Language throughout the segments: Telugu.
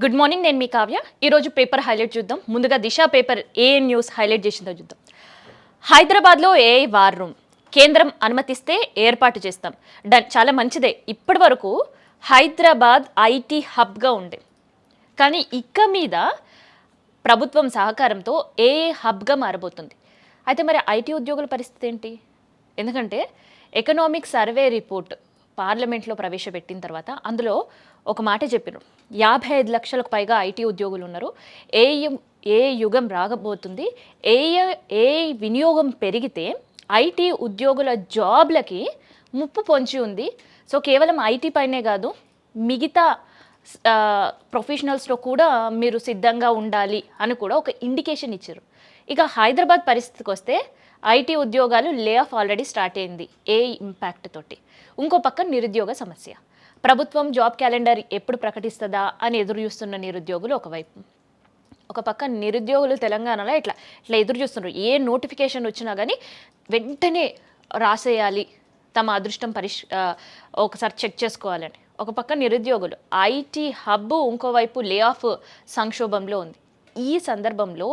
గుడ్ మార్నింగ్, నేను మీ కావ్య. ఈరోజు పేపర్ హైలైట్ చూద్దాం. ముందుగా దిశ పేపర్ ఏ న్యూస్ హైలైట్ చేసిందో చూద్దాం. హైదరాబాద్లో ఏఐ వార్ రూమ్ కేంద్రం అనుమతిస్తే ఏర్పాటు చేస్తాం. చాలా మంచిదే. ఇప్పటి వరకు హైదరాబాద్ ఐటీ హబ్గా ఉండే, కానీ ఇక మీద ప్రభుత్వం సహకారంతో ఏఐ హబ్గా మారబోతుంది. అయితే మరి ఐటీ ఉద్యోగుల పరిస్థితి ఏంటి? ఎందుకంటే ఎకనామిక్ సర్వే రిపోర్ట్ పార్లమెంట్లో ప్రవేశపెట్టిన తర్వాత అందులో ఒక మాట చెప్పారు. 55 లక్షలకు పైగా ఐటీ ఉద్యోగులు ఉన్నారు. ఏ యుగం రాగబోతుంది. ఏ వినియోగం పెరిగితే ఐటీ ఉద్యోగుల జాబ్లకి ముప్పు పొంచి ఉంది. సో కేవలం ఐటీ పైనే కాదు, మిగతా ప్రొఫెషనల్స్లో కూడా మీరు సిద్ధంగా ఉండాలి అని కూడా ఒక ఇండికేషన్ ఇచ్చారు. ఇక హైదరాబాద్ పరిస్థితికి వస్తే ఐటీ ఉద్యోగాలు లే ఆఫ్ ఆల్రెడీ స్టార్ట్ అయింది ఏ ఇంపాక్ట్ తోటి. ఇంకో పక్క నిరుద్యోగ సమస్య. ప్రభుత్వం జాబ్ క్యాలెండర్ ఎప్పుడు ప్రకటిస్తుందా అని ఎదురు చూస్తున్న నిరుద్యోగులు ఒకవైపు, ఒక పక్క నిరుద్యోగులు తెలంగాణలో ఇట్లా ఎదురు చూస్తున్నారు. ఏ నోటిఫికేషన్ వచ్చినా కానీ వెంటనే రాసేయాలి, తమ అదృష్టం ఒకసారి చెక్ చేసుకోవాలని. ఒక పక్క నిరుద్యోగులు, ఐటీ హబ్ ఇంకోవైపు లే ఆఫ్ సంక్షోభంలో ఉంది. ఈ సందర్భంలో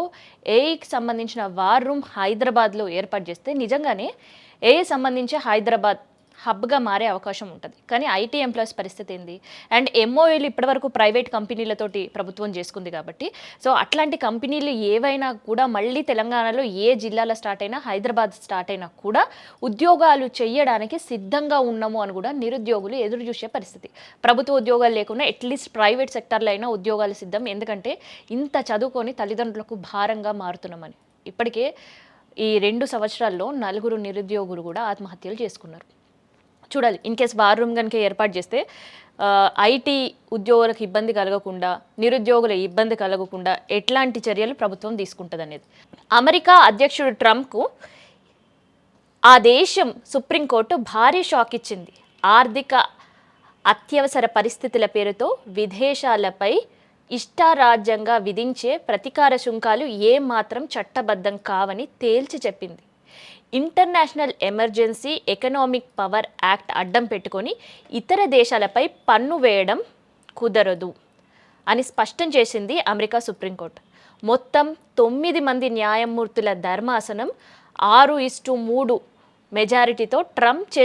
ఏఐకి సంబంధించిన వార్ రూమ్ హైదరాబాద్లో ఏర్పాటు చేస్తే నిజంగానే ఏఐ సంబంధించి హైదరాబాద్ హబ్గా మారే అవకాశం ఉంటుంది. కానీ ఐటీ ఎంప్లాయీస్ పరిస్థితి ఏంది? అండ్ ఎంఓఏలు ఇప్పటివరకు ప్రైవేట్ కంపెనీలతోటి ప్రభుత్వం చేసుకుంది కాబట్టి, సో అట్లాంటి కంపెనీలు ఏవైనా కూడా మళ్ళీ తెలంగాణలో ఏ జిల్లాలో స్టార్ట్ అయినా, హైదరాబాద్ స్టార్ట్ అయినా కూడా ఉద్యోగాలు చేయడానికి సిద్ధంగా ఉన్నాము అని కూడా నిరుద్యోగులు ఎదురు చూసే పరిస్థితి. ప్రభుత్వ ఉద్యోగాలు లేకుండా అట్లీస్ట్ ప్రైవేట్ సెక్టార్లో అయినా ఉద్యోగాలు సిద్ధం. ఎందుకంటే ఇంత చదువుకొని తల్లిదండ్రులకు భారంగా మారుతున్నామని. ఇప్పటికే ఈ 2 సంవత్సరాల్లో 4 నిరుద్యోగులు కూడా ఆత్మహత్యలు చేసుకున్నారు. చూడాలి, ఇన్ కేస్ వార్ రూమ్ కనుక ఏర్పాటు చేస్తే ఐటీ ఉద్యోగులకు ఇబ్బంది కలగకుండా, నిరుద్యోగుల ఇబ్బంది కలగకుండా ఎట్లాంటి చర్యలు ప్రభుత్వం తీసుకుంటుంది అనేది. అమెరికా అధ్యక్షుడు ట్రంప్కు ఆ దేశం సుప్రీంకోర్టు భారీ షాక్ ఇచ్చింది. ఆర్థిక అత్యవసర పరిస్థితుల పేరుతో విదేశాలపై ఇష్టారాజ్యంగా విధించే ప్రతీకార సుంకాలు ఏమాత్రం చట్టబద్ధం కావని తేల్చి చెప్పింది. International emergency economic power act అడ్డం పెట్టుకొని ఇతర దేశాలపై పన్ను వేయడం కుదరదు అని స్పష్టం చేసింది అమెరికా సుప్రీంకోర్టు. మొత్తం 9 మంది న్యాయమూర్తుల ధర్మాసనం 6:3 మెజారిటీతో ట్రంప్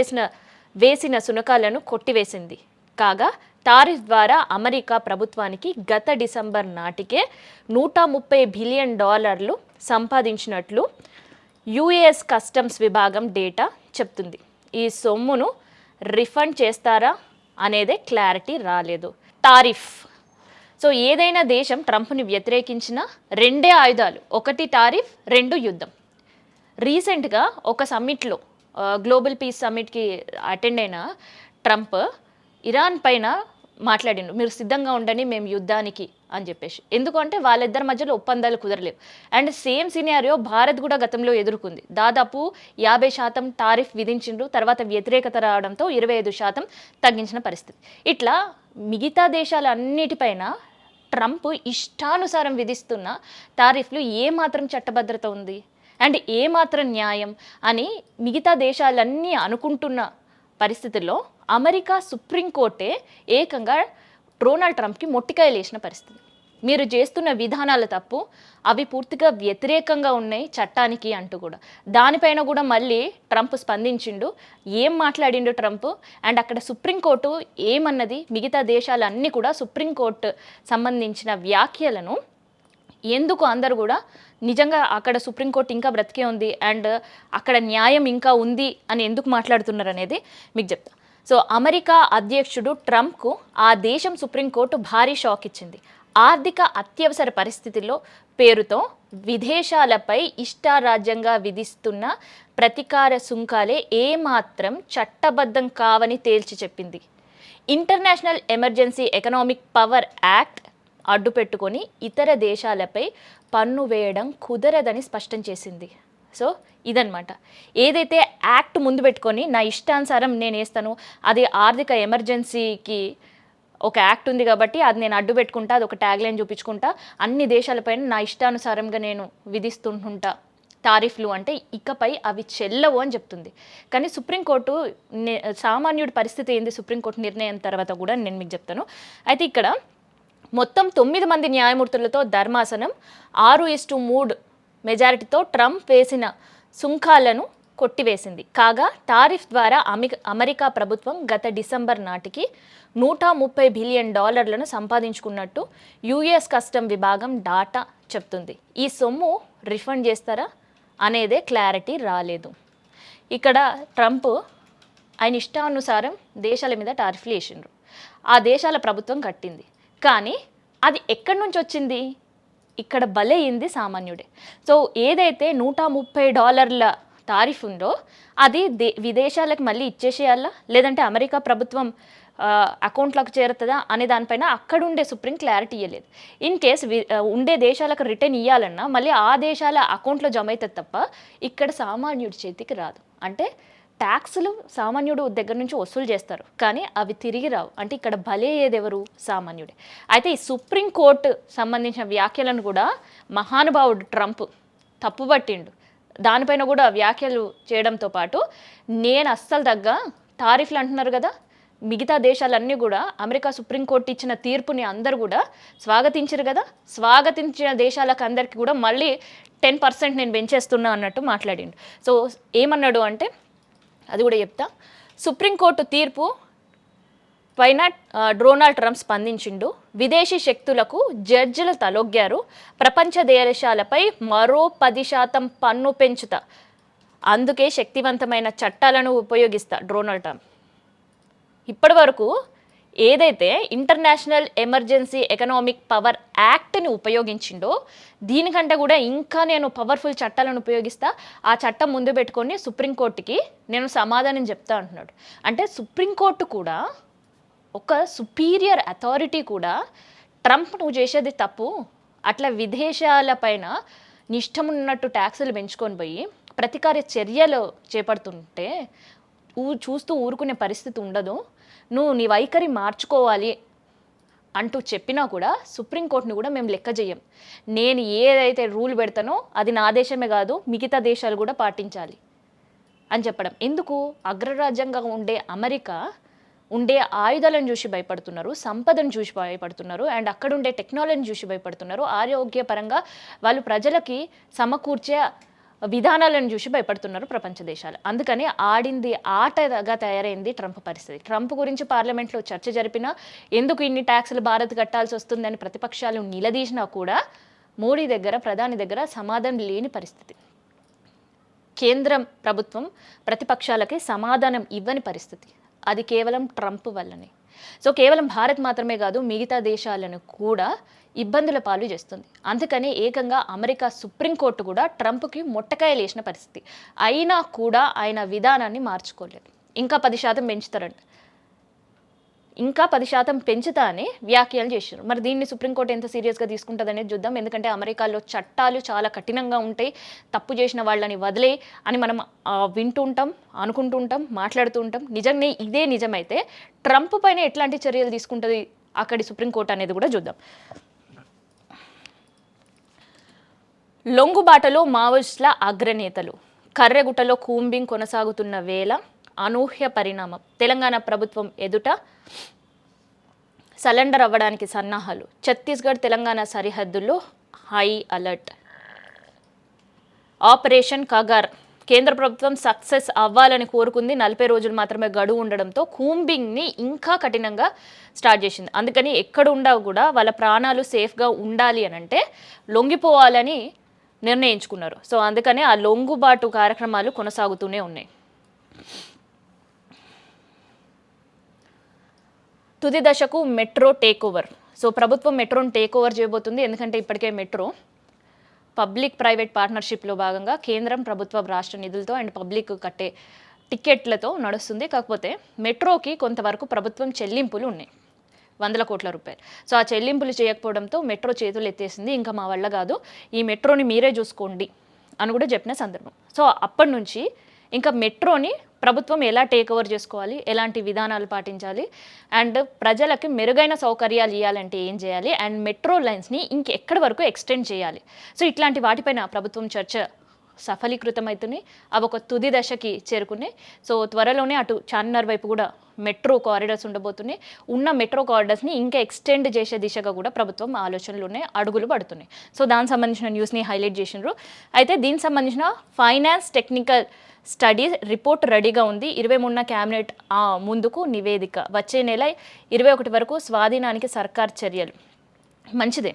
వేసిన సునకాలను కొట్టివేసింది. కాగా టారిఫ్ ద్వారా అమెరికా ప్రభుత్వానికి గత డిసెంబర్ నాటికే $130 బిలియన్ సంపాదించినట్లు యుఎస్ కస్టమ్స్ విభాగం డేటా చెప్తుంది. ఈ సొమ్మును రిఫండ్ చేస్తారా అనేదే క్లారిటీ రాలేదు. టారిఫ్, సో ఏదైనా దేశం ట్రంప్ని వ్యతిరేకించిన 2 ఆయుధాలు, 1 టారిఫ్, 2 యుద్ధం. రీసెంట్గా ఒక సమ్మిట్లో, గ్లోబల్ పీస్ సమ్మిట్కి అటెండ్ అయిన ట్రంప్ ఇరాన్ పైన మాట్లాడిండు, మీరు సిద్ధంగా ఉండండి మేము యుద్ధానికి అని చెప్పేసి. ఎందుకంటే వాళ్ళిద్దరి మధ్యలో ఒప్పందాలు కుదరలేవు. అండ్ సేమ్ సినారియో భారత్ కూడా గతంలో ఎదుర్కొంది. దాదాపు 50% టారిఫ్ విధించిండ్రు, తర్వాత వ్యతిరేకత రావడంతో 25% తగ్గించిన పరిస్థితి. ఇట్లా మిగతా దేశాలన్నిటిపైన ట్రంప్ ఇష్టానుసారం విధిస్తున్న టారిఫ్లు ఏమాత్రం చట్టభద్రత ఉంది అండ్ ఏమాత్రం న్యాయం అని మిగతా దేశాలన్నీ అనుకుంటున్న పరిస్థితుల్లో అమెరికా సుప్రీంకోర్టే ఏకంగా డొనాల్డ్ ట్రంప్కి మొట్టికాయలు వేసిన పరిస్థితి. మీరు చేస్తున్న విధానాలు తప్పు, అవి పూర్తిగా వ్యతిరేకంగా ఉన్నాయి చట్టానికి అంటూ కూడా. దానిపైన కూడా మళ్ళీ ట్రంప్ స్పందించిండు. ఏం మాట్లాడిండు ట్రంప్? అండ్ అక్కడ సుప్రీంకోర్టు ఏమన్నది? మిగతా దేశాలన్నీ కూడా సుప్రీంకోర్టు సంబంధించిన వ్యాఖ్యలను ఎందుకు అందరూ కూడా నిజంగా అక్కడ సుప్రీంకోర్టు ఇంకా బ్రతికే ఉంది అండ్ అక్కడ న్యాయం ఇంకా ఉంది అని ఎందుకు మాట్లాడుతున్నారు అనేది మీకు చెప్తా. సో అమెరికా అధ్యక్షుడు ట్రంప్కు ఆ దేశం సుప్రీంకోర్టు భారీ షాక్ ఇచ్చింది. ఆర్థిక అత్యవసర పరిస్థితుల్లో పేరుతో విదేశాలపై ఇష్టారాజ్యంగా విధిస్తున్న ప్రతీకార సుంకాలే ఏమాత్రం చట్టబద్ధం కావని తేల్చి చెప్పింది. International emergency economic power act అడ్డు పెట్టుకొని ఇతర దేశాలపై పన్ను వేయడం కుదరదని స్పష్టం చేసింది. సో ఇదన్నమాట. ఏదైతే యాక్ట్ ముందు పెట్టుకొని నా ఇష్టానుసారం నేను వేస్తాను, అది ఆర్థిక ఎమర్జెన్సీకి ఒక యాక్ట్ ఉంది కాబట్టి అది నేను అడ్డు పెట్టుకుంటా, అది ఒక ట్యాగ్ లైన్ చూపించుకుంటా, అన్ని దేశాలపైన నా ఇష్టానుసారంగా నేను విధిస్తుంటా టారిఫ్లు అంటే ఇకపై అవి చెల్లవు అని చెప్తుంది. కానీ సుప్రీంకోర్టు సామాన్యుడి పరిస్థితి ఏంది? సుప్రీంకోర్టు నిర్ణయం తర్వాత కూడా నేను మీకు చెప్తాను. అయితే ఇక్కడ మొత్తం 9 మంది న్యాయమూర్తులతో ధర్మాసనం 6:3 మెజారిటీతో ట్రంప్ వేసిన సుంకాలను కొట్టివేసింది. కాగా టారిఫ్ ద్వారా అమెరికా ప్రభుత్వం గత డిసెంబర్ నాటికి $130 బిలియన్ సంపాదించుకున్నట్టు యుఎస్ కస్టమ్ విభాగం డాటా చెప్తుంది. ఈ సొమ్ము రిఫండ్ చేస్తారా అనేదే క్లారిటీ రాలేదు. ఇక్కడ ట్రంప్ ఆయన ఇష్టానుసారం దేశాల మీద టారిఫ్లు వేసిండ్రు. ఆ దేశాల ప్రభుత్వం కట్టింది. కానీ అది ఎక్కడి నుంచి వచ్చింది? ఇక్కడ బలైంది సామాన్యుడే. సో ఏదైతే $130 టారిఫ్ ఉందో అది విదేశాలకు మళ్ళీ ఇచ్చేసేయాలా, లేదంటే అమెరికా ప్రభుత్వం అకౌంట్లకు చేరుతుందా అనే దానిపైన అక్కడుండే సుప్రీం క్లారిటీ ఇవ్వలేదు. ఇన్ కేస్ ఉండే దేశాలకు రిటర్న్ ఇవ్వాలన్నా మళ్ళీ ఆ దేశాల అకౌంట్లో జమ అవుతుంది తప్ప ఇక్కడ సామాన్యుడి చేతికి రాదు. అంటే ట్యాక్సులు సామాన్యుడు దగ్గర నుంచి వసూలు చేస్తారు, కానీ అవి తిరిగి రావు. అంటే ఇక్కడ బలయ్యేది ఎవరు? సామాన్యుడే. అయితే ఈ సుప్రీంకోర్టు సంబంధించిన వ్యాఖ్యలను కూడా మహానుభావుడు ట్రంప్ తప్పుపట్టిండు. దానిపైన కూడా వ్యాఖ్యలు చేయడంతో పాటు నేను అస్సలు టారిఫ్లు అంటున్నారు కదా, మిగతా దేశాలన్నీ కూడా అమెరికా సుప్రీంకోర్టు ఇచ్చిన తీర్పుని అందరూ కూడా స్వాగతించారు కదా, స్వాగతించిన దేశాలకు అందరికీ కూడా మళ్ళీ 10% నేను పెంచేస్తున్నా అన్నట్టు మాట్లాడిండు. సో ఏమన్నాడు అంటే అది కూడా చెప్తా. సుప్రీంకోర్టు తీర్పు పైన డొనాల్డ్ ట్రంప్ స్పందించిండు. విదేశీ శక్తులకు జడ్జిలు తలొగ్గారు. ప్రపంచ దేశాలపై మరో 10% పన్ను పెంచుతా, అందుకే శక్తివంతమైన చట్టాలను ఉపయోగిస్తా డొనాల్డ్ ట్రంప్. ఇప్పటి వరకు ఏదైతే ఇంటర్నేషనల్ ఎమర్జెన్సీ ఎకనామిక్ పవర్ యాక్ట్ని ఉపయోగించిండో దీనికంటే కూడా ఇంకా నేను పవర్ఫుల్ చట్టాలను ఉపయోగిస్తా, ఆ చట్టం ముందు పెట్టుకొని సుప్రీంకోర్టుకి నేను సమాధానం చెప్తా అంటున్నాడు. అంటే సుప్రీంకోర్టు కూడా ఒక సుపీరియర్ అథారిటీ కూడా ట్రంప్ నువ్వు చేసేది తప్పు, అట్లా విదేశాలపైన నిష్టమున్నట్టు ట్యాక్సులు పెంచుకొని పోయి ప్రతీకార చర్యలు చేపడుతుంటే చూస్తూ ఊరుకునే పరిస్థితి ఉండదు, నువ్వు నీ వైఖరి మార్చుకోవాలి అంటూ చెప్పినా కూడా సుప్రీంకోర్టుని కూడా మేము లెక్క చేయం. నేను ఏదైతే రూల్ పెడతానో అది నా దేశమే కాదు మిగతా దేశాలు కూడా పాటించాలి అని చెప్పడం. ఎందుకు? అగ్రరాజ్యంగా ఉండే అమెరికా ఉండే ఆయుధాలను చూసి భయపడుతున్నారు, సంపదను చూసి భయపడుతున్నారు, అండ్ అక్కడ ఉండే టెక్నాలజీని చూసి భయపడుతున్నారు, ఆరోగ్యపరంగా వాళ్ళు ప్రజలకి సమకూర్చే విధానాలను చూసి భయపడుతున్నారు ప్రపంచ దేశాలు. అందుకని ఆడింది ఆటగా తయారైంది ట్రంప్ పరిస్థితి. ట్రంప్ గురించి పార్లమెంట్లో చర్చ జరిపినా, ఎందుకు ఇన్ని ట్యాక్సులు భారత్ కట్టాల్సి వస్తుందని ప్రతిపక్షాలు నిలదీసినా కూడా మోడీ దగ్గర, ప్రధాని దగ్గర సమాధానం లేని పరిస్థితి. కేంద్రం ప్రభుత్వం ప్రతిపక్షాలకి సమాధానం ఇవ్వని పరిస్థితి. అది కేవలం ట్రంప్ వల్లనే. సో కేవలం భారత్ మాత్రమే కాదు మిగతా దేశాలను కూడా ఇబ్బందుల పాలు చేస్తుంది. అందుకని ఏకంగా అమెరికా సుప్రీంకోర్టు కూడా ట్రంప్కి మొట్టకాయలు వేసిన పరిస్థితి. అయినా కూడా ఆయన విధానాన్ని మార్చుకోలేదు. ఇంకా 10% పెంచుతారంట, ఇంకా 10% పెంచుతా అని వ్యాఖ్యలు చేశారు. మరి దీన్ని సుప్రీంకోర్టు ఎంత సీరియస్గా తీసుకుంటుంది అనేది చూద్దాం. ఎందుకంటే అమెరికాలో చట్టాలు చాలా కఠినంగా ఉంటాయి. తప్పు చేసిన వాళ్ళని వదిలే అని మనం వింటూ ఉంటాం, అనుకుంటూ ఉంటాం, మాట్లాడుతూ ఉంటాం. నిజంగా ఇదే నిజమైతే ట్రంప్ పైన ఎట్లాంటి చర్యలు తీసుకుంటుంది అక్కడి సుప్రీంకోర్టు అనేది కూడా చూద్దాం. లొంగుబాటలో మావోయిస్టుల అగ్రనేతలు, కర్రెగుట్టలో కూంబింగ్ కొనసాగుతున్న వేళ అనూహ్య పరిణామం. తెలంగాణ ప్రభుత్వం ఎదుట సరెండర్ అవ్వడానికి సన్నాహాలు. ఛత్తీస్గఢ్ తెలంగాణ సరిహద్దుల్లో హై అలర్ట్. ఆపరేషన్ కగార్. కేంద్ర ప్రభుత్వం సక్సెస్ అవ్వాలని కోరుకుంది. 40 రోజులు మాత్రమే గడువు ఉండడంతో కూంబింగ్ని ఇంకా కఠినంగా స్టార్ట్ చేసింది. అందుకని ఎక్కడ ఉండా కూడా వాళ్ళ ప్రాణాలు సేఫ్గా ఉండాలి అని అంటే లొంగిపోవాలని నిర్ణయించుకున్నారు. సో అందుకనే ఆ లొంగుబాటు కార్యక్రమాలు కొనసాగుతూనే ఉన్నాయి. తుది దశకు మెట్రో టేక్ ఓవర్. సో ప్రభుత్వం మెట్రోని టేక్ ఓవర్ చేయబోతుంది. ఎందుకంటే ఇప్పటికే మెట్రో పబ్లిక్ ప్రైవేట్ పార్ట్నర్షిప్లో భాగంగా కేంద్రం, ప్రభుత్వ, రాష్ట్ర నిధులతో అండ్ పబ్లిక్ కట్టే టికెట్లతో నడుస్తుంది. కాకపోతే మెట్రోకి కొంతవరకు ప్రభుత్వం చెల్లింపులు ఉన్నాయి, 100 కోట్ల రూపాయలు. సో ఆ చెల్లింపులు చేయకపోవడంతో మెట్రో చేతులు ఎత్తేసింది. ఇంకా మా వల్ల కాదు, ఈ మెట్రోని మీరే చూసుకోండి అని కూడా చెప్పిన సందర్భం. సో అప్పటి నుంచి ఇంకా మెట్రోని ప్రభుత్వం ఎలా టేక్ ఓవర్ చేసుకోవాలి, ఎలాంటి విధానాలు పాటించాలి, అండ్ ప్రజలకి మెరుగైన సౌకర్యాలు ఇవ్వాలంటే ఏం చేయాలి, అండ్ మెట్రో లైన్స్ని ఇంకెక్కడి వరకు ఎక్స్టెండ్ చేయాలి. సో ఇట్లాంటి వాటిపైన ప్రభుత్వం చర్చ సఫలీకృతమవుతున్నాయి. అవి ఒక తుది దశకి చేరుకున్నాయి. సో త్వరలోనే అటు చార్మినార్ వైపు కూడా మెట్రో కారిడార్స్ ఉండబోతున్నాయి. ఉన్న మెట్రో కారిడార్స్ని ఇంకా ఎక్స్టెండ్ చేసే దిశగా కూడా ప్రభుత్వం ఆలోచనలున్నాయి, అడుగులు పడుతున్నాయి. సో దానికి సంబంధించిన న్యూస్ని హైలైట్ చేసినారు. అయితే దీనికి సంబంధించిన ఫైనాన్స్ టెక్నికల్ స్టడీస్ రిపోర్ట్ రెడీగా ఉంది. 23న క్యాబినెట్ ముందుకు నివేదిక. వచ్చే నెల 21 వరకు స్వాధీనానికి సర్కార్ చర్యలు. మంచిదే.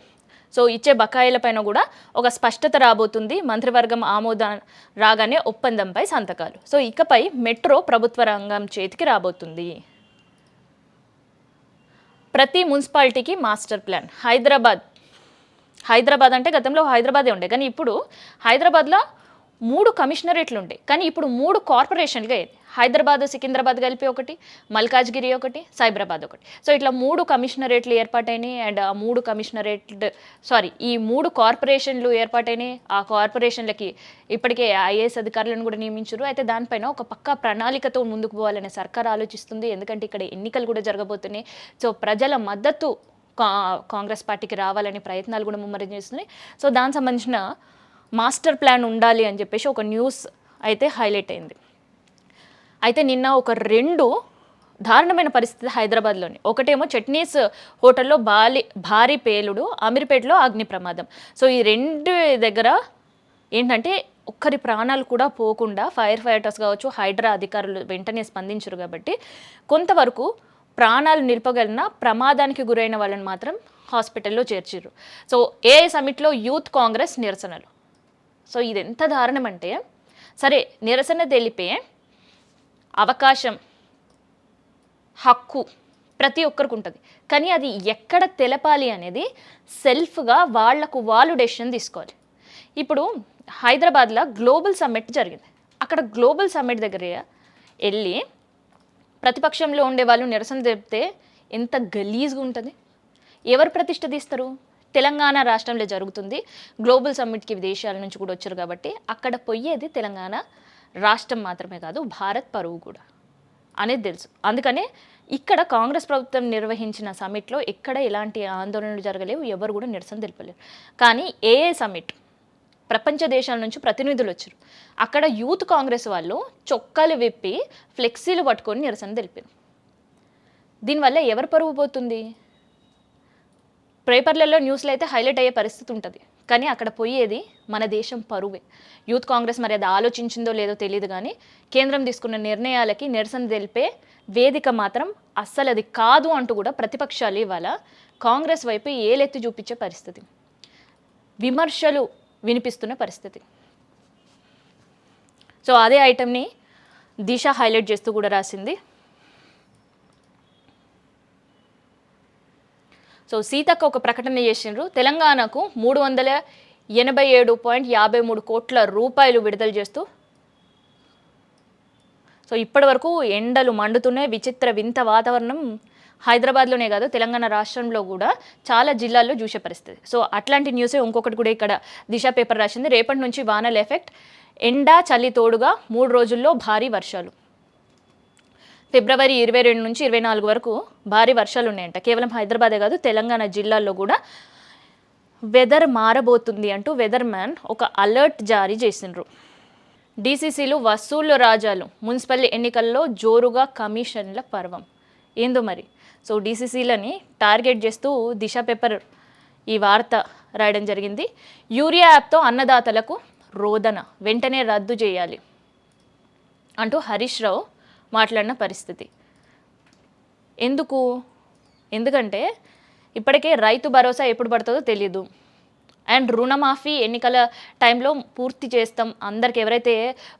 సో ఇచ్చే బకాయిలపైన కూడా ఒక స్పష్టత రాబోతుంది. మంత్రివర్గం ఆమోదం రాగానే ఒప్పందంపై సంతకాలు. సో ఇకపై మెట్రో ప్రభుత్వ రంగం చేతికి రాబోతుంది. ప్రతి మున్సిపాలిటీకి మాస్టర్ ప్లాన్. హైదరాబాద్ అంటే గతంలో హైదరాబాదే ఉండే, కానీ ఇప్పుడు హైదరాబాద్లో 3 కమిషనరేట్లు ఉంటాయి. కానీ ఇప్పుడు 3 కార్పొరేషన్లుగా అయ్యింది. హైదరాబాద్ సికింద్రాబాద్ కలిపి ఒకటి, మల్కాజ్గిరి ఒకటి, సైబరాబాద్ ఒకటి. సో ఇట్లా 3 కమిషనరేట్లు ఏర్పాటైనాయి. అండ్ ఆ 3 కార్పొరేషన్లు ఏర్పాటైనాయి. ఆ కార్పొరేషన్లకి ఇప్పటికే ఐఏఎస్ అధికారులను కూడా నియమించారు. అయితే దానిపైన ఒక పక్కా ప్రణాళికతో ముందుకు పోవాలనే సర్కార్ ఆలోచిస్తుంది. ఎందుకంటే ఇక్కడ ఎన్నికలు కూడా జరగబోతున్నాయి. సో ప్రజల మద్దతు కాంగ్రెస్ పార్టీకి రావాలనే ప్రయత్నాలు కూడా ముమ్మరం చేస్తున్నాయి. సో దానికి సంబంధించిన మాస్టర్ ప్లాన్ ఉండాలి అని చెప్పేసి ఒక న్యూస్ అయితే హైలైట్ అయింది. అయితే నిన్న ఒక 2 దారుణమైన పరిస్థితి హైదరాబాద్లోని. ఒకటేమో చట్నీస్ హోటల్లో భారీ పేలుడు, అమీర్పేటలో అగ్ని ప్రమాదం. సో ఈ 2 దగ్గర ఏంటంటే ఒక్కరి ప్రాణాలు కూడా పోకుండా ఫైర్ ఫైటర్స్ కావచ్చు, హైడ్రా అధికారులు వెంటనే స్పందించరు కాబట్టి కొంతవరకు ప్రాణాలు నిలపగలిగిన ప్రమాదానికి గురైన వాళ్ళని మాత్రం హాస్పిటల్లో చేర్చారు. సో ఏఐ సమిట్లో యూత్ కాంగ్రెస్ నిరసనలు. సో ఇది ఎంత దారుణం అంటే, సరే నిరసన తెలిపే అవకాశం, హక్కు ప్రతి ఒక్కరికి ఉంటుంది. కానీ అది ఎక్కడ తెలపాలి అనేది సెల్ఫ్గా వాళ్ళు డెసిషన్ తీసుకోవాలి. ఇప్పుడు హైదరాబాద్లో గ్లోబల్ సమ్మిట్ జరిగింది. అక్కడ గ్లోబల్ సమ్మిట్ దగ్గర వెళ్ళి ప్రతిపక్షంలో ఉండే వాళ్ళు నిరసన తెలిపితే ఎంత గలీజ్గా ఉంటుంది. ఎవరు ప్రతిష్ట తీస్తారు? తెలంగాణ రాష్ట్రంలో జరుగుతుంది. గ్లోబల్ సమ్మిట్కి విదేశాల నుంచి కూడా వచ్చారు కాబట్టి అక్కడ పోయేది తెలంగాణ రాష్ట్రం మాత్రమే కాదు, భారత్ పరువు కూడా అనేది తెలుసు. అందుకనే ఇక్కడ కాంగ్రెస్ ప్రభుత్వం నిర్వహించిన సమ్మిట్లో ఎక్కడ ఎలాంటి ఆందోళనలు జరగలేవు, ఎవరు కూడా నిరసన తెలిపలేరు. కానీ ఏఏ సమ్మిట్ ప్రపంచ దేశాల నుంచి ప్రతినిధులు వచ్చారు. అక్కడ యూత్ కాంగ్రెస్ వాళ్ళు చొక్కాలు విప్పి ఫ్లెక్సీలు పట్టుకొని నిరసన తెలిపారు. దీనివల్ల ఎవరు పరువు పోతుంది? పేపర్లలో న్యూస్లో అయితే హైలైట్ అయ్యే పరిస్థితి ఉంటుంది, కానీ అక్కడ పోయేది మన దేశం పరువే. యూత్ కాంగ్రెస్ మరి అది ఆలోచించిందో లేదో తెలియదు, కానీ కేంద్రం తీసుకున్న నిర్ణయాలకి నిరసన తెలిపే వేదిక మాత్రం అస్సలు అది కాదు అంటూ కూడా ప్రతిపక్షాలు ఇవాళ కాంగ్రెస్ వైపు ఏలెత్తి చూపించే పరిస్థితి, విమర్శలు వినిపిస్తున్న పరిస్థితి. సో అదే ఐటమ్ని దిశ హైలైట్ చేస్తూ కూడా రాసింది. సో సీతక్క ఒక ప్రకటన చేసిండ్రు. తెలంగాణకు 387.53 కోట్ల రూపాయలు విడుదల చేస్తూ. సో ఇప్పటి వరకు ఎండలు మండుతున్నాయి, విచిత్ర వింత వాతావరణం హైదరాబాద్లోనే కాదు తెలంగాణ రాష్ట్రంలో కూడా చాలా జిల్లాల్లో చూసే పరిస్థితి. సో అట్లాంటి న్యూసే ఇంకొకటి కూడా ఇక్కడ దిశ పేపర్ రాసింది. రేపటి నుంచి వానల ఎఫెక్ట్, ఎండ చలి తోడుగా 3 రోజుల్లో భారీ వర్షాలు. ఫిబ్రవరి 22 నుంచి 24 వరకు భారీ వర్షాలు ఉన్నాయంట. కేవలం హైదరాబాదే కాదు తెలంగాణ జిల్లాల్లో కూడా వెదర్ మారబోతుంది అంటూ వెదర్ మ్యాన్ ఒక అలర్ట్ జారీ చేసిండ్రు. డీసీసీలు వసూళ్ల రాజాలు, మున్సిపల్ ఎన్నికల్లో జోరుగా కమిషన్ల పర్వం. ఏందో మరి. సో డీసీసీలని టార్గెట్ చేస్తూ దిశ పేపర్ ఈ వార్త రాయడం జరిగింది. యూరియా యాప్తో అన్నదాతలకు రోదన, వెంటనే రద్దు చేయాలి అంటూ హరీష్ రావు మాట్లాడిన పరిస్థితి. ఎందుకంటే ఇప్పటికే రైతు భరోసా ఎప్పుడు పడుతుందో తెలియదు. అండ్ రుణమాఫీ ఎన్నికల టైంలో పూర్తి చేస్తాం, అందరికి ఎవరైతే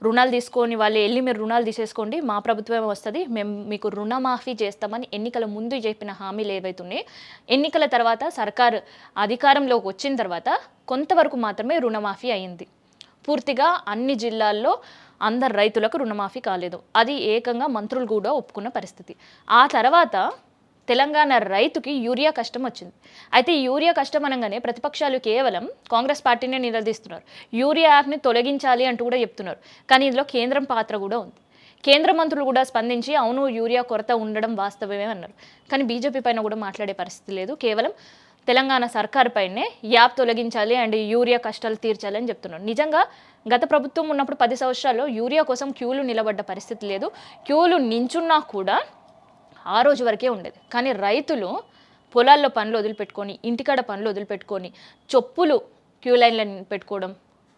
రుణాలు తీసుకొని వాళ్ళు వెళ్ళి మీరు రుణాలు తీసేసుకోండి, మా ప్రభుత్వమే వస్తుంది, మేము మీకు రుణమాఫీ చేస్తామని ఎన్నికల ముందు చెప్పిన హామీలు ఏవైతున్నాయి, ఎన్నికల తర్వాత సర్కారు అధికారంలోకి వచ్చిన తర్వాత కొంతవరకు మాత్రమే రుణమాఫీ అయింది. పూర్తిగా అన్ని జిల్లాల్లో అందరు రైతులకు రుణమాఫీ కాలేదు. అది ఏకంగా మంత్రులు కూడా ఒప్పుకున్న పరిస్థితి. ఆ తర్వాత తెలంగాణ రైతుకి యూరియా కష్టం వచ్చింది. అయితే యూరియా కష్టం అనగానే ప్రతిపక్షాలు కేవలం కాంగ్రెస్ పార్టీనే నిలదీస్తున్నారు. యూరియా యాప్ని తొలగించాలి అంటూ కూడా చెప్తున్నారు. కానీ ఇందులో కేంద్రం పాత్ర కూడా ఉంది. కేంద్ర మంత్రులు కూడా స్పందించి అవును యూరియా కొరత ఉండడం వాస్తవమే అన్నారు. కానీ బీజేపీ పైన కూడా మాట్లాడే పరిస్థితి లేదు. కేవలం తెలంగాణ సర్కారు పైనే యాప్ తొలగించాలి అండ్ యూరియా కష్టాలు తీర్చాలి అని చెప్తున్నారు. నిజంగా గత ప్రభుత్వం ఉన్నప్పుడు 10 సంవత్సరాల్లో యూరియా కోసం క్యూలు నిలబడ్డ పరిస్థితి లేదు. క్యూలు నించున్నా కూడా ఆ రోజు వరకే ఉండేది. కానీ రైతులు పొలాల్లో పనులు వదిలిపెట్టుకొని, ఇంటికాడ పనులు వదిలిపెట్టుకొని, చొప్పులు క్యూ లైన్లను పెట్టుకోవడం,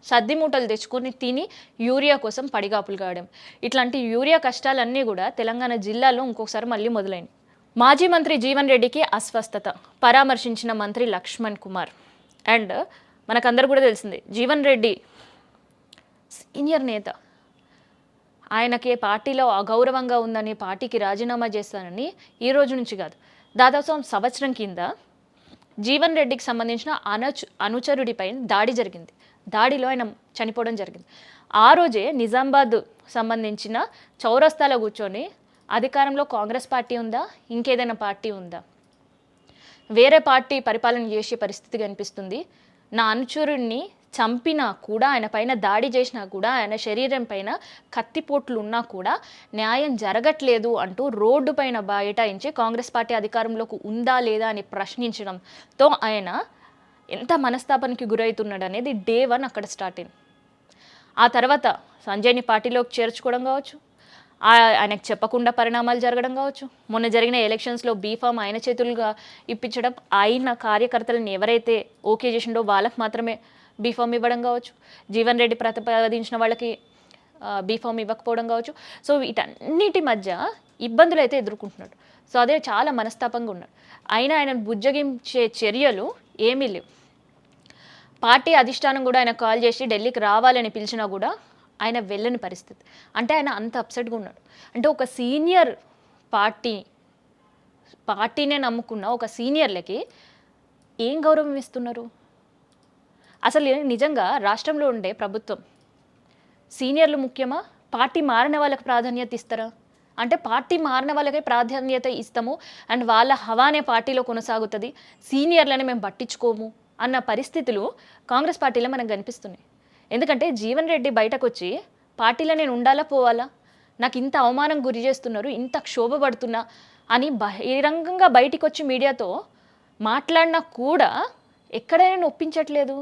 సద్ది మూటలు తెచ్చుకొని తిని యూరియా కోసం పడిగాపులు కావడం, ఇట్లాంటి యూరియా కష్టాలన్నీ కూడా తెలంగాణ జిల్లాలో ఇంకొకసారి మళ్ళీ మొదలైనవి. మాజీ మంత్రి జీవన్ రెడ్డికి అస్వస్థత, పరామర్శించిన మంత్రి లక్ష్మణ్ కుమార్. అండ్ మనకందరూ కూడా తెలిసిందే, జీవన్ రెడ్డి సీనియర్ నేత, ఆయనకి పార్టీలో అగౌరవంగా ఉందని పార్టీకి రాజీనామా చేస్తానని ఈ రోజు నుంచి కాదు, దాదాపు సంవత్సరం కింద జీవన్ రెడ్డికి సంబంధించిన అనుచరుడిపై దాడి జరిగింది. దాడిలో ఆయన చనిపోవడం జరిగింది. ఆ రోజే నిజామాబాద్ సంబంధించిన చౌరస్తాలో కూర్చొని అధికారంలో కాంగ్రెస్ పార్టీ ఉందా, ఇంకేదైనా పార్టీ ఉందా, వేరే పార్టీ పరిపాలన చేసే పరిస్థితి కనిపిస్తుంది, నా అనుచరుడిని చంపినా కూడా, ఆయన పైన దాడి చేసినా కూడా, ఆయన శరీరం పైన కత్తిపోట్లు ఉన్నా కూడా న్యాయం జరగట్లేదు అంటూ రోడ్డు పైన బైఠాయించి కాంగ్రెస్ పార్టీ అధికారంలోకి ఉందా లేదా అని ప్రశ్నించడంతో ఆయన ఎంత మనస్తాపానికి గురవుతున్నాడు అనేది డే 1 అక్కడ స్టార్ట్ అయింది. ఆ తర్వాత సంజయ్ని పార్టీలోకి చేర్చుకోవడం కావచ్చు, ఆయనకు చెప్పకుండా పరిణామాలు జరగడం కావచ్చు, మొన్న జరిగిన ఎలక్షన్స్లో బీఫామ్ ఆయన చేతులుగా ఇప్పించడం, ఆయన కార్యకర్తలను ఎవరైతే ఓకే చేసిండో వాళ్ళకి మాత్రమే బీఫామ్ ఇవ్వడం కావచ్చు, జీవన్ రెడ్డి ప్రతిపాదించిన వాళ్ళకి బీఫామ్ ఇవ్వకపోవడం కావచ్చు. సో వీటన్నిటి మధ్య ఇబ్బందులు అయితే ఎదుర్కొంటున్నాడు. సో అదే చాలా మనస్తాపంగా ఉన్నాడు. అయినా ఆయన బుజ్జగించే చర్యలు ఏమీ లేవు. పార్టీ అధిష్టానం కూడా ఆయన కాల్ చేసి ఢిల్లీకి రావాలని పిలిచినా కూడా ఆయన వెళ్ళని పరిస్థితి. అంటే ఆయన అంత అప్సెట్గా ఉన్నాడు. అంటే ఒక సీనియర్ పార్టీనే నమ్ముకున్న ఒక సీనియర్లకి ఏం గౌరవం ఇస్తున్నారు? అసలు నిజంగా రాష్ట్రంలో ఉండే ప్రభుత్వం సీనియర్లు ముఖ్యమా, పార్టీ మారిన వాళ్ళకి ప్రాధాన్యత ఇస్తారా? అంటే పార్టీ మారిన వాళ్ళకే ప్రాధాన్యత ఇస్తాము అండ్ వాళ్ళ హవానే పార్టీలో కొనసాగుతుంది, సీనియర్లని మేము పట్టించుకోము అన్న పరిస్థితులు కాంగ్రెస్ పార్టీలో మనకు కనిపిస్తున్నాయి. ఎందుకంటే జీవన్ రెడ్డి బయటకు వచ్చి పార్టీలో నేను ఉండాలా పోవాలా, నాకు ఇంత అవమానం గురి చేస్తున్నారు, ఇంత క్షోభపడుతున్నా అని బహిరంగంగా బయటికి వచ్చి మీడియాతో మాట్లాడినా కూడా ఎక్కడైనా ఒప్పించట్లేదు.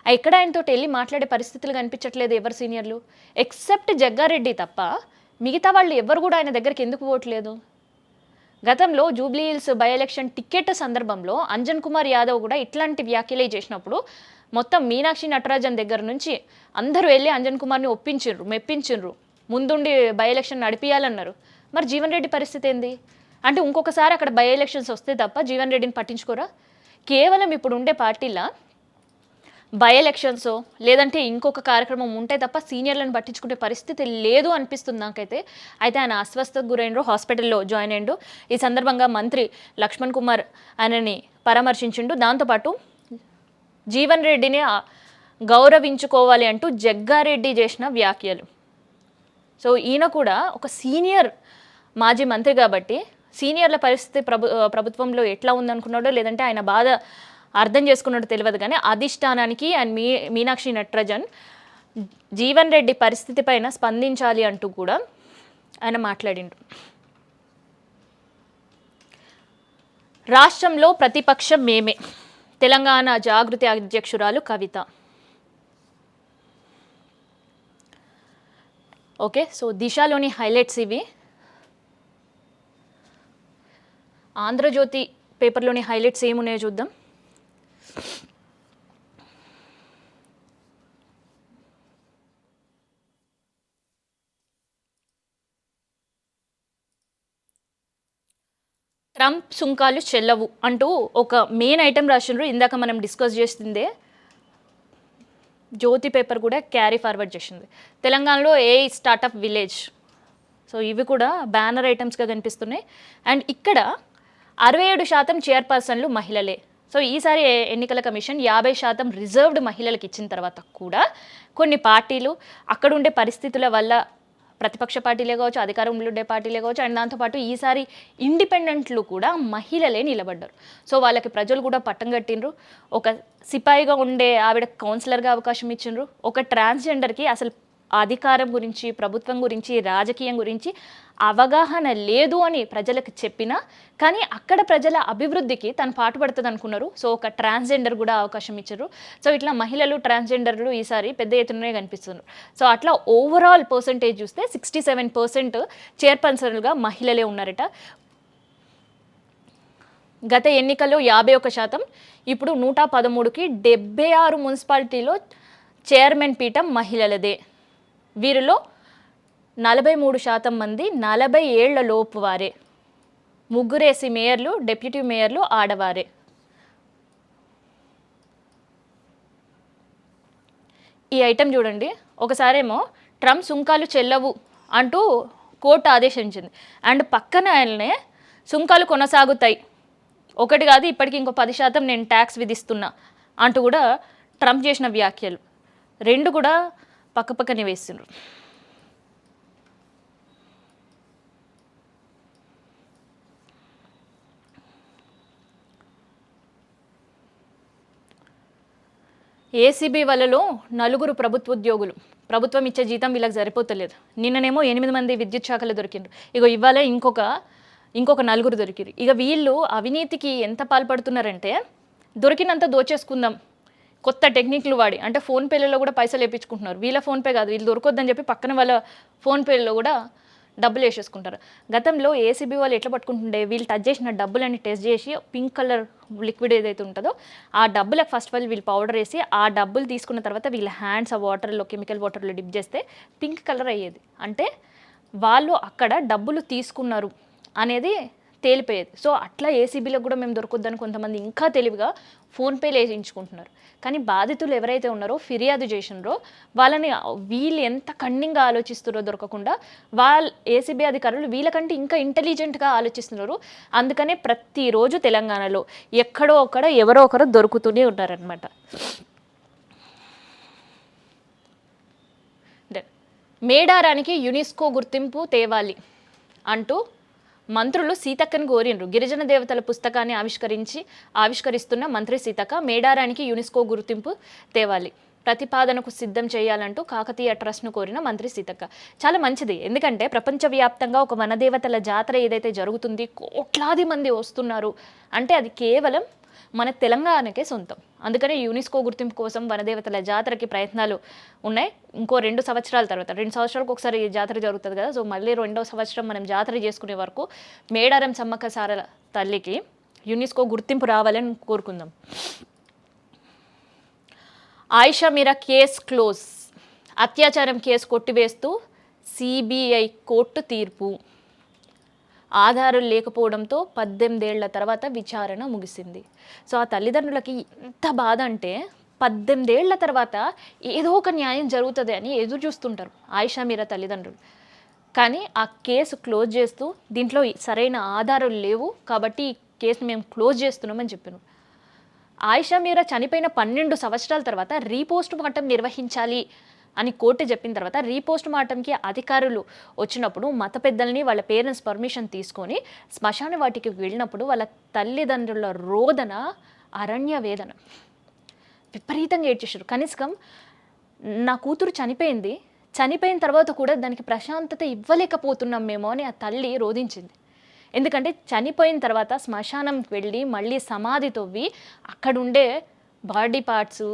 ఎక్కడ ఆయనతో వెళ్ళి మాట్లాడే పరిస్థితులు కనిపించట్లేదు ఎవరు సీనియర్లు, ఎక్సెప్ట్ జగ్గారెడ్డి తప్ప మిగతా వాళ్ళు ఎవరు కూడా ఆయన దగ్గరికి ఎందుకు పోవట్లేదు? గతంలో Jubilee hills by election ticket సందర్భంలో అంజన్ కుమార్ యాదవ్ కూడా ఇట్లాంటి వ్యాఖ్యలే చేసినప్పుడు మొత్తం మీనాక్షి నటరాజన్ దగ్గర నుంచి అందరూ వెళ్ళి అంజన్ కుమార్ని ఒప్పించిండ్రు, మెప్పించిండ్రు, ముందుండి బై ఎలక్షన్ నడిపియాలన్నారు. మరి జీవన్ రెడ్డి పరిస్థితి ఏంది? అంటే ఇంకొకసారి అక్కడ బై ఎలక్షన్స్ వస్తే తప్ప జీవన్ రెడ్డిని పట్టించుకోరా? కేవలం ఇప్పుడు ఉండే పార్టీలా బై ఎలక్షన్సో లేదంటే ఇంకొక కార్యక్రమం ఉంటే తప్ప సీనియర్లను పట్టించుకునే పరిస్థితి లేదు అనిపిస్తుంది నాకైతే. అయితే ఆయన అస్వస్థతకు గురైనరు, హాస్పిటల్లో జాయిన్ అయ్యిండు. ఈ సందర్భంగా మంత్రి లక్ష్మణ్ కుమార్ ఆయనని పరామర్శించిండు. దాంతోపాటు జీవన్ రెడ్డిని గౌరవించుకోవాలి అంటూ జగ్గారెడ్డి చేసిన వ్యాఖ్యలు. సో ఈయన కూడా ఒక సీనియర్ మాజీ మంత్రి కాబట్టి సీనియర్ల పరిస్థితి ప్రభుత్వంలో ఎట్లా ఉందనుకున్నాడో లేదంటే ఆయన బాధ అర్థం చేసుకున్నట్టు తెలియదు. కానీ అధిష్టానానికి అండ్ మీనాక్షి నటరాజన్ జీవన్ రెడ్డి పరిస్థితి పైన స్పందించాలి అంటూ కూడా ఆయన మాట్లాడిండు. రాష్ట్రంలో ప్రతిపక్షం మేమే, తెలంగాణ జాగృతి అధ్యక్షురాలు కవిత. ఓకే, సో దిశలోని హైలైట్స్ ఇవి. ఆంధ్రజ్యోతి పేపర్లోని హైలైట్స్ ఏమున్నాయో చూద్దాం. ట్రంప్ సుంకాలు చెల్లవు అంటూ ఒక మెయిన్ ఐటెం రాసిండ్రు. ఇందాక మనం డిస్కస్ చేస్తుందే జ్యోతి పేపర్ కూడా క్యారీ ఫార్వర్డ్ చేసింది. తెలంగాణలో ఏ స్టార్టప్ విలేజ్, సో ఇవి కూడా బ్యానర్ ఐటమ్స్గా కనిపిస్తున్నాయి. అండ్ ఇక్కడ 67% చైర్పర్సన్లు మహిళలే. సో ఈసారి ఎన్నికల కమిషన్ 50% రిజర్వ్డ్ మహిళలకు ఇచ్చిన తర్వాత కూడా కొన్ని పార్టీలు అక్కడ ఉండే పరిస్థితుల వల్ల, ప్రతిపక్ష పార్టీలే కావచ్చు, అధికారంలో ఉండే పార్టీలే కావచ్చు, అండ్ దాంతోపాటు ఈసారి ఇండిపెండెంట్లు కూడా మహిళలే నిలబడ్డారు. సో వాళ్ళకి ప్రజలు కూడా పట్టం కట్టిండ్రు. ఒక సిపాయిగా ఉండే ఆవిడ కౌన్సిలర్గా అవకాశం ఇచ్చిండ్రు. ఒక ట్రాన్స్జెండర్కి అసలు అధికారం గురించి, ప్రభుత్వం గురించి, రాజకీయం గురించి అవగాహన లేదు అని ప్రజలకు చెప్పినా కానీ అక్కడ ప్రజల అభివృద్ధికి తను పాటుపడుతుంది అనుకున్నారు. సో ఒక ట్రాన్స్జెండర్ కూడా అవకాశం ఇచ్చారు. సో ఇట్లా మహిళలు ట్రాన్స్జెండర్లు ఈసారి పెద్ద ఎత్తునే కనిపిస్తున్నారు. సో అట్లా ఓవరాల్ పర్సంటేజ్ చూస్తే 67% చైర్పర్సన్లుగా మహిళలే ఉన్నారట. గత ఎన్నికల్లో 51%, ఇప్పుడు 113కి 76 మున్సిపాలిటీలో చైర్మన్ పీఠం మహిళలదే. వీరిలో 43% మంది 40 ఏళ్ల లోపు వారే. 3 మేయర్లు, డిప్యూటీ మేయర్లు ఆడవారే. ఈ ఐటెం చూడండి. ఒకసారేమో ట్రంప్ సుంకాలు చెల్లవు అంటూ కోర్టు ఆదేశించింది. అండ్ పక్కనే సుంకాలు కొనసాగుతాయి, ఒకటి కాదు ఇప్పటికి ఇంకో 10% నేను ట్యాక్స్ విధిస్తున్నా అంటూ కూడా ట్రంప్ చేసిన వ్యాఖ్యలు రెండు కూడా పక్కపక్కనే వేస్తున్నారు. ఏసీబీ వలలో 4 ప్రభుత్వ ఉద్యోగులు. ప్రభుత్వం ఇచ్చే జీతం వీళ్ళకి సరిపోతలేదు. నిన్ననేమో 8 మంది విద్యుత్ శాఖలు దొరికిండ్రు. ఇగో ఇవాళ ఇంకొక 4 దొరికిరు. ఇక వీళ్ళు అవినీతికి ఎంత పాల్పడుతున్నారంటే దొరికినంత దోచేసుకుందాం కొత్త టెక్నిక్లు వాడి. అంటే ఫోన్పేలలో కూడా పైసలు వేయించుకుంటున్నారు. వీళ్ళ ఫోన్పే కాదు, వీళ్ళు దొరకొద్దని చెప్పి పక్కన వాళ్ళ ఫోన్పేలో కూడా డబ్బులు వేసేసుకుంటారు. గతంలో ఏసీబీ వాళ్ళు ఎట్లా పట్టుకుంటుండే, వీళ్ళు టచ్ చేసిన డబ్బులని టెస్ట్ చేసి పింక్ కలర్ లిక్విడ్ ఏదైతే ఉంటుందో ఆ డబ్బులకు ఫస్ట్ వాళ్ళు వీళ్ళు పౌడర్ వేసి ఆ డబ్బులు తీసుకున్న తర్వాత వీళ్ళ హ్యాండ్స్ ఆ వాటర్లో కెమికల్ వాటర్లో డిప్ చేస్తే పింక్ కలర్ అయ్యేది. అంటే వాళ్ళు అక్కడ డబ్బులు తీసుకున్నారు అనేది తేలిపోయేది. సో అట్లా ఏసీబీలో కూడా మేము దొరకొద్దని కొంతమంది ఇంకా తెలివిగా ఫోన్పేలు వేయించుకుంటున్నారు. కానీ బాధితులు ఎవరైతే ఉన్నారో ఫిర్యాదు చేసినారో వాళ్ళని వీళ్ళు ఎంత కన్నింగ్గా ఆలోచిస్తున్నారో దొరకకుండా ఏసీబీ అధికారులు వీళ్ళకంటే ఇంకా ఇంటెలిజెంట్గా ఆలోచిస్తున్నారు. అందుకనే ప్రతిరోజు తెలంగాణలో ఎక్కడో ఎవరో ఒకరు దొరుకుతూనే ఉన్నారనమాట. మేడారానికి యునెస్కో గుర్తింపు తేవాలి అంటూ మంత్రులు సీతక్కను కోరిండ్రు. గిరిజన దేవతల పుస్తకాన్ని ఆవిష్కరిస్తున్న మంత్రి సీతక్క మేడారానికి యునెస్కో గుర్తింపు తేవాలి, ప్రతిపాదనకు సిద్ధం చేయాలంటూ కాకతీయ ట్రస్ట్ను కోరిన మంత్రి సీతక్క. చాలా మంచిది. ఎందుకంటే ప్రపంచవ్యాప్తంగా ఒక వనదేవతల జాతర ఏదైతే జరుగుతుంది, కోట్లాది మంది వస్తున్నారు అంటే అది కేవలం మన తెలంగాణకే సొంతం. అందుకనే యునెస్కో గుర్తింపు కోసం వనదేవతల జాతరకి ప్రయత్నాలు ఉన్నాయి. ఇంకో 2 సంవత్సరాల తర్వాత, 2 సంవత్సరాలకు ఒకసారి జాతర జరుగుతుంది కదా. సో మళ్ళీ 2వ సంవత్సరం మనం జాతర చేసుకునే వరకు మేడారం సమ్మక్క సారల తల్లికి యునెస్కో గుర్తింపు రావాలని కోరుకుందాం. ఆయిషా మీరా కేస్ క్లోజ్. అత్యాచారం కేసు కొట్టివేస్తూ సిబిఐ కోర్టు తీర్పు. ఆధారాలు లేకపోవడంతో 18 ఏళ్ల తర్వాత విచారణ ముగిసింది. సో ఆ తల్లిదండ్రులకి ఎంత బాధ అంటే 18 ఏళ్ల తర్వాత ఏదో ఒక న్యాయం జరుగుతుంది అని ఎదురు చూస్తుంటారు ఆయిషా మీరా తల్లిదండ్రులు. కానీ ఆ కేసు క్లోజ్ చేస్తూ దీంట్లో సరైన ఆధారాలు లేవు కాబట్టి ఈ కేసును మేము క్లోజ్ చేస్తున్నామని చెప్పాను. ఆయిషా మీరా చనిపోయిన 12 సంవత్సరాల తర్వాత రీపోస్ట్ మార్టం నిర్వహించాలి అని కోర్టు చెప్పిన తర్వాత రీపోస్ట్ మార్టంకి అధికారులు వచ్చినప్పుడు మత పెద్దల్ని వాళ్ళ పేరెంట్స్ పర్మిషన్ తీసుకొని శ్మశాన వాటికి వెళ్ళినప్పుడు వాళ్ళ తల్లిదండ్రుల రోదన, అరణ్య వేదన, విపరీతంగా ఏడ్చేశారు. కనీసం నా కూతురు చనిపోయిన తర్వాత కూడా దానికి ప్రశాంతత ఇవ్వలేకపోతున్నాం మేము అని ఆ తల్లి రోధించింది. ఎందుకంటే చనిపోయిన తర్వాత శ్మశానంకి వెళ్ళి మళ్ళీ సమాధి తవ్వి అక్కడుండే బాడీ పార్ట్స్,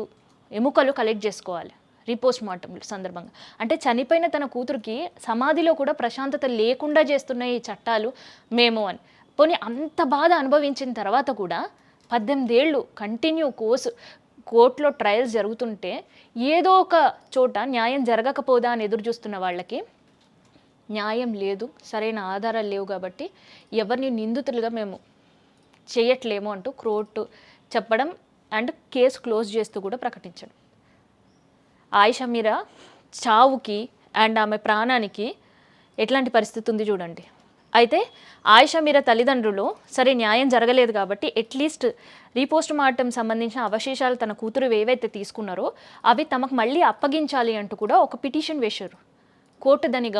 ఎముకలు కలెక్ట్ చేసుకోవాలి రీపోస్ట్ మార్టం సందర్భంగా. అంటే చనిపోయిన తన కూతురికి సమాధిలో కూడా ప్రశాంతత లేకుండా చేస్తున్న ఈ చట్టాలు మేము అని. పోనీ అంత బాధ అనుభవించిన తర్వాత కూడా 18 ఏళ్ళు కంటిన్యూ కోర్టులో ట్రయల్స్ జరుగుతుంటే ఏదో ఒక చోట న్యాయం జరగకపోదా అని ఎదురు చూస్తున్న వాళ్ళకి న్యాయం లేదు, సరైన ఆధారాలు లేవు కాబట్టి ఎవరిని నిందితులుగా మేము చేయట్లేము అంటూ కోర్టు చెప్పడం అండ్ కేసు క్లోజ్ చేస్తూ కూడా ప్రకటించడం. ఆయిషా మీరా చావుకి అండ్ ఆమె ప్రాణానికి ఎట్లాంటి పరిస్థితి ఉంది చూడండి. అయితే ఆయిషా మీరా తల్లిదండ్రులు సరే న్యాయం జరగలేదు కాబట్టి అట్లీస్ట్ రీపోస్ట్ మార్టం సంబంధించిన అవశేషాలు తన కూతురు ఏవైతే తీసుకున్నారో అవి తమకు మళ్ళీ అప్పగించాలి అంటూ కూడా ఒక పిటిషన్ వేశారు. కోర్టు దాన్ని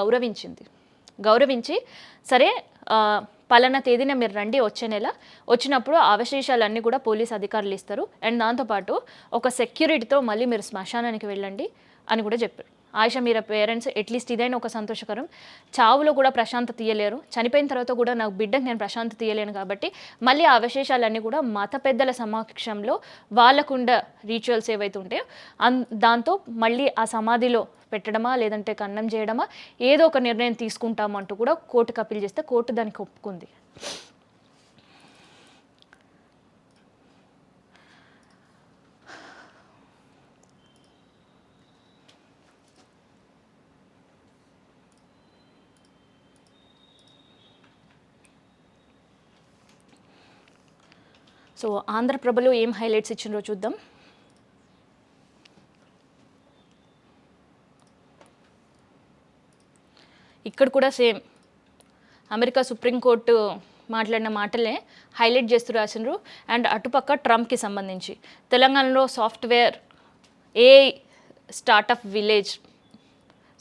గౌరవించి సరే పలానా తేదీన మీరు రండి, వచ్చే నెల వచ్చినప్పుడు అవశేషాలన్నీ కూడా పోలీస్ అధికారులు ఇస్తారు అండ్ దాంతోపాటు ఒక సెక్యూరిటీతో మళ్ళీ మీరు శ్మశానానికి వెళ్ళండి అని కూడా చెప్పారు. ఆయిషా మీరా పేరెంట్స్ అట్లీస్ట్ ఇదైనా ఒక సంతోషకరం. చావులో కూడా ప్రశాంతత తీయలేరు, చనిపోయిన తర్వాత కూడా నాకు బిడ్డకు నేను ప్రశాంతత తీయలేను కాబట్టి మళ్ళీ ఆ అవశేషాలన్నీ కూడా మత పెద్దల సమక్షంలో వాళ్ళకుండ రిచువల్స్ ఏవైతే ఉంటాయో దాంతో మళ్ళీ ఆ సమాధిలో పెట్టడమా లేదంటే కన్నం చేయడమా ఏదో ఒక నిర్ణయం తీసుకుంటామంటూ కూడా కోర్టుకు అప్పీల్ చేస్తే కోర్టు దానికి ఒప్పుకుంది. సో ఆంధ్రప్రభలో ఏం హైలైట్స్ ఇచ్చిండ్రో చూద్దాం. ఇక్కడ కూడా సేమ్ అమెరికా సుప్రీంకోర్టు మాట్లాడిన మాటలే హైలైట్ చేస్తూ రాసిండ్రు. అండ్ అటుపక్క ట్రంప్కి సంబంధించి తెలంగాణలో సాఫ్ట్వేర్ ఏ స్టార్టప్ విలేజ్,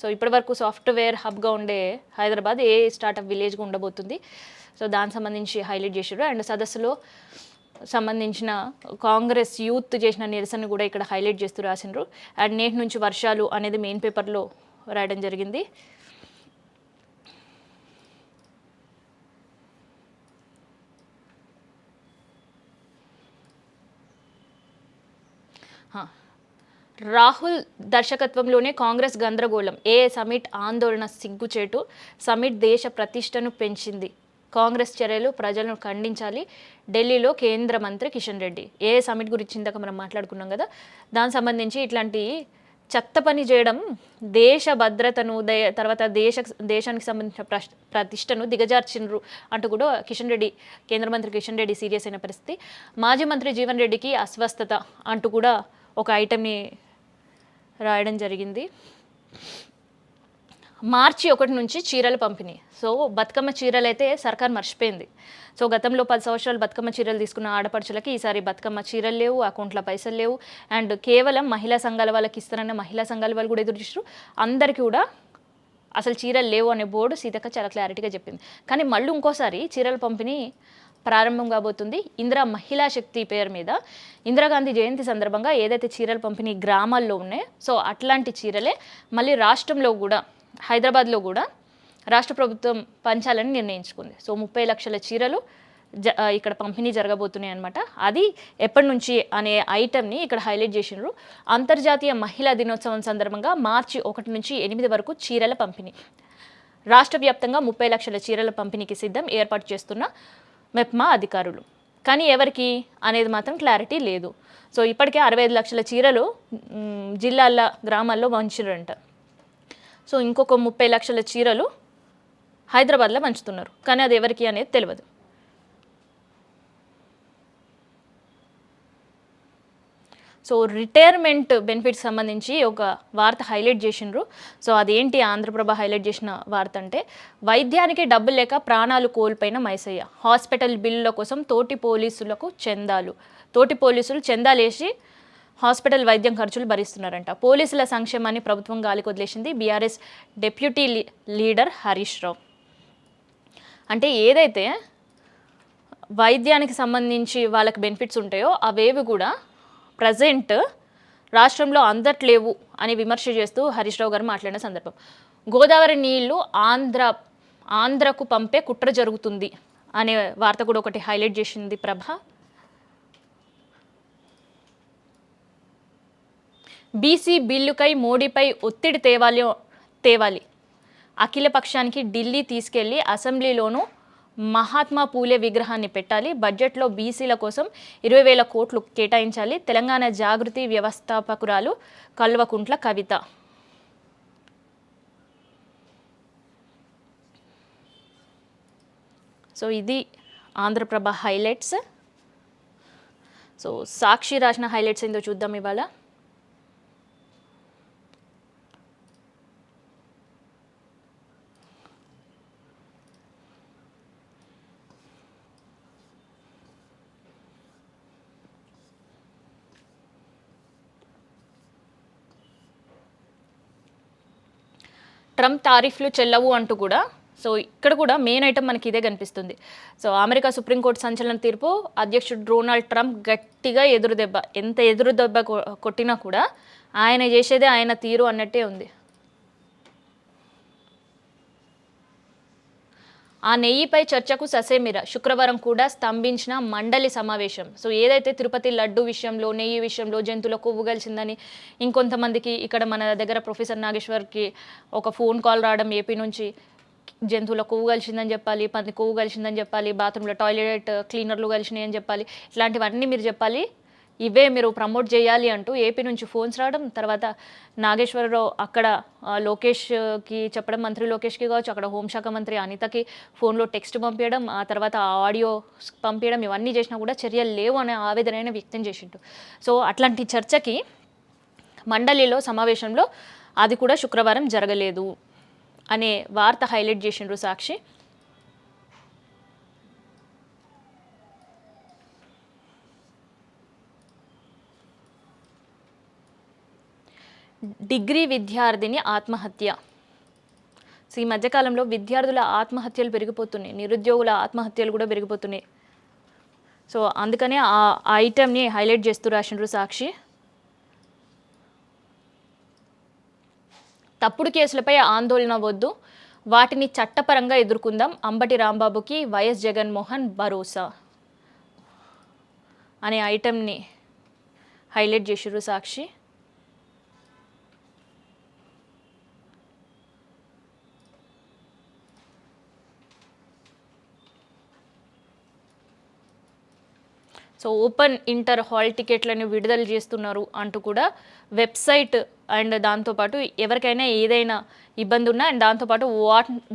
సో ఇప్పటివరకు సాఫ్ట్వేర్ హబ్గా ఉండే హైదరాబాద్ ఏ స్టార్టప్ విలేజ్గా ఉండబోతుంది. సో దానికి సంబంధించి హైలైట్ చేసారు. అండ్ సదస్సులో సంబంధించిన కాంగ్రెస్ యూత్ చేసిన నిరసన కూడా ఇక్కడ హైలైట్ చేస్తూ రాసిండ్రు. అండ్ నేటి నుంచి వర్షాలు అనేది మెయిన్ పేపర్లో రాయడం జరిగింది. రాహుల్ దర్శకత్వంలోనే కాంగ్రెస్ గందరగోళం, ఏ సమిట్ ఆందోళన సిగ్గుచేటు, సమిట్ దేశ ప్రతిష్టను పెంచింది, కాంగ్రెస్ చర్యలు ప్రజలను ఖండించాలి, ఢిల్లీలో కేంద్ర మంత్రి కిషన్ రెడ్డి. ఏ సమిట్ గురించి ఇందాక మనం మాట్లాడుకున్నాం కదా, దానికి సంబంధించి ఇట్లాంటి చెత్త పని చేయడం దేశ భద్రతను తర్వాత దేశానికి సంబంధించిన ప్రతిష్టను దిగజార్చిండ్రు అంటూ కూడా కిషన్ రెడ్డి, కేంద్ర మంత్రి కిషన్ రెడ్డి సీరియస్ అయిన పరిస్థితి. మాజీ మంత్రి జీవన్ రెడ్డికి అస్వస్థత అంటూ కూడా ఒక ఐటమ్ని రాయడం జరిగింది. మార్చి 1 నుంచి చీరల పంపిణీ. సో బతుకమ్మ చీరలు అయితే సర్కార్ మర్చిపోయింది. సో గతంలో 10 సంవత్సరాలు బతుకమ్మ చీరలు తీసుకున్న ఆడపడుచులకి ఈసారి బతుకమ్మ చీరలు లేవు, అకౌంట్లో పైసలు లేవు. అండ్ కేవలం మహిళా సంఘాల వాళ్ళకి ఇస్తారన్న మహిళా సంఘాల వాళ్ళు కూడా ఎదురు చూసారు. అందరికీ కూడా అసలు చీరలు లేవు అనే బోర్డు సీతక్క చాలా క్లారిటీగా చెప్పింది. కానీ మళ్ళీ ఇంకోసారి చీరల పంపిణీ ప్రారంభం కాబోతుంది. ఇందిరా మహిళా శక్తి పేరు మీద ఇందిరాగాంధీ జయంతి సందర్భంగా ఏదైతే చీరల పంపిణీ గ్రామాల్లో ఉన్నాయో సో అట్లాంటి చీరలే మళ్ళీ రాష్ట్రంలో కూడా, హైదరాబాద్లో కూడా రాష్ట్ర ప్రభుత్వం పంచాలని నిర్ణయించుకుంది. సో 30 లక్షల చీరలు ఇక్కడ పంపిణీ జరగబోతున్నాయి అనమాట. అది ఎప్పటి నుంచి అనే ఐటమ్ని ఇక్కడ హైలైట్ చేసినారు. అంతర్జాతీయ మహిళా దినోత్సవం సందర్భంగా మార్చి 1 నుంచి 8 వరకు చీరల పంపిణీ. రాష్ట్ర వ్యాప్తంగా 30 లక్షల చీరల పంపిణీకి సిద్ధం ఏర్పాటు చేస్తున్న మెప్మా అధికారులు. కానీ ఎవరికి అనేది మాత్రం క్లారిటీ లేదు. సో ఇప్పటికే 65 లక్షల చీరలు జిల్లాల గ్రామాల్లో పంచిరంట. సో ఇంకొక 30 లక్షల చీరలు హైదరాబాద్లో పంచుతున్నారు. కానీ అది ఎవరికి అనేది తెలియదు. సో రిటైర్మెంట్ బెనిఫిట్స్ సంబంధించి ఒక వార్త హైలైట్ చేసిండ్రు. సో అదేంటి ఆంధ్రప్రభ హైలైట్ చేసిన వార్త అంటే, వైద్యానికి డబ్బులు లేక ప్రాణాలు కోల్పోయిన మైసయ్య, హాస్పిటల్ బిల్లుల కోసం తోటి పోలీసులు చందాలేసి హాస్పిటల్ వైద్యం ఖర్చులు భరిస్తున్నారంట. పోలీసుల సంక్షేమాన్ని ప్రభుత్వం గాలికి వదిలేసింది BRS deputy leader Harish Rao. అంటే ఏదైతే వైద్యానికి సంబంధించి వాళ్ళకి బెనిఫిట్స్ ఉంటాయో అవేవి కూడా ప్రజెంట్ రాష్ట్రంలో అందట్లేవు అని విమర్శ చేస్తూ హరీష్ రావు గారు మాట్లాడిన సందర్భం. గోదావరి నీళ్లు ఆంధ్రకు పంపే కుట్ర జరుగుతుంది అనే వార్త కూడా ఒకటి హైలైట్ చేసింది ప్రభ. బీసీ బిల్లుకై మోడీపై ఒత్తిడి తేవాలి, అఖిల పక్షానికి ఢిల్లీ తీసుకెళ్లి అసెంబ్లీలోనూ మహాత్మా పూలే విగ్రహాన్ని పెట్టాలి, బడ్జెట్లో బీసీల కోసం 20,000 కోట్లు కేటాయించాలి, తెలంగాణ జాగృతి వ్యవస్థాపకురాలు కల్వకుంట్ల కవిత. సో ఇది ఆంధ్రప్రభ హైలైట్స్. సో సాక్షి రాసిన హైలైట్స్ ఏందో చూద్దాం ఇవాళ. ట్రంప్ తారీఫ్లు చెల్లవు అంటూ కూడా, సో ఇక్కడ కూడా మెయిన్ ఐటమ్ మనకి ఇదే కనిపిస్తుంది. సో అమెరికా సుప్రీంకోర్టు సంచలన తీర్పు, అధ్యక్షుడు డొనాల్డ్ ట్రంప్ గట్టిగా ఎంత ఎదురు దెబ్బ కొట్టినా కూడా ఆయన చేసేదే ఆయన తీరు అన్నట్టే ఉంది. ఆ నెయ్యిపై చర్చకు ససేమిర శుక్రవారం కూడా స్తంభించిన మండలి సమావేశం. సో ఏదైతే తిరుపతి లడ్డు విషయంలో, నెయ్యి విషయంలో జంతువుల కొవ్వు కలిసిందని ఇంకొంతమందికి ఇక్కడ మన దగ్గర ప్రొఫెసర్ నాగేశ్వర్కి ఒక ఫోన్ కాల్ రావడం ఏపీ నుంచి, జంతువుల కొవ్వు కలిసిందని చెప్పాలి, పంది కొవ్వు కలిసిందని చెప్పాలి, బాత్రూంలో టాయిలెట్ క్లీనర్లు కలిసినాయి అని చెప్పాలి, ఇట్లాంటివన్నీ మీరు చెప్పాలి, ఇవే మీరు ప్రమోట్ చేయాలి అంటూ ఏపీ నుంచి ఫోన్స్ రావడం, తర్వాత నాగేశ్వరరావు అక్కడ లోకేష్కి చెప్పడం, మంత్రి లోకేష్కి కావచ్చు, అక్కడ హోంశాఖ మంత్రి అనితకి ఫోన్లో టెక్స్ట్ పంపించడం, ఆ తర్వాత ఆడియో పంపించడం, ఇవన్నీ చేసినా కూడా చర్యలు లేవు అనే ఆవేదన వ్యక్తం చేసిండు. సో అట్లాంటి చర్చకి మండలిలో సమావేశంలో అది కూడా శుక్రవారం జరగలేదు అనే వార్త హైలైట్ చేసిండ్రు సాక్షి. డిగ్రీ విద్యార్థిని ఆత్మహత్య. సో ఈ మధ్యకాలంలో విద్యార్థుల ఆత్మహత్యలు పెరిగిపోతున్నాయి, నిరుద్యోగుల ఆత్మహత్యలు కూడా పెరిగిపోతున్నాయి. సో అందుకనే ఆ ఐటెంని హైలైట్ చేస్తూ రాసిండ్రు సాక్షి. తప్పుడు కేసులపై ఆందోళన వద్దు, వాటిని చట్టపరంగా ఎదుర్కొందాం, అంబటి రాంబాబుకి వైఎస్ జగన్మోహన్ భరోసా అనే ఐటెంని హైలైట్ చేసిర్రు సాక్షి. సో ఓపెన్ ఇంటర్ హాల్ టికెట్లను విడుదల చేస్తున్నారు అంటూ కూడా వెబ్సైట్ అండ్ దాంతోపాటు ఎవరికైనా ఏదైనా ఇబ్బంది ఉన్నా అండ్ దాంతోపాటు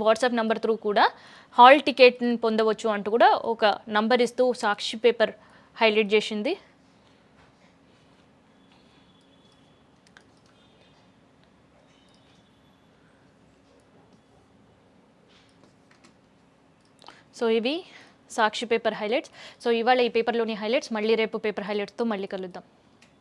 వాట్సాప్ నెంబర్ త్రూ కూడా హాల్ టికెట్ని పొందవచ్చు అంటూ కూడా ఒక నంబర్ ఇస్తూ సాక్షి పేపర్ హైలైట్ చేసింది. సో ఇవి సాక్షి పేపర్ హైలైట్స్. సో ఇవాళ ఈ పేపర్లోని హైలైట్స్, మళ్ళీ రేపు పేపర్ హైలైట్స్తో మళ్ళీ కలుద్దాం.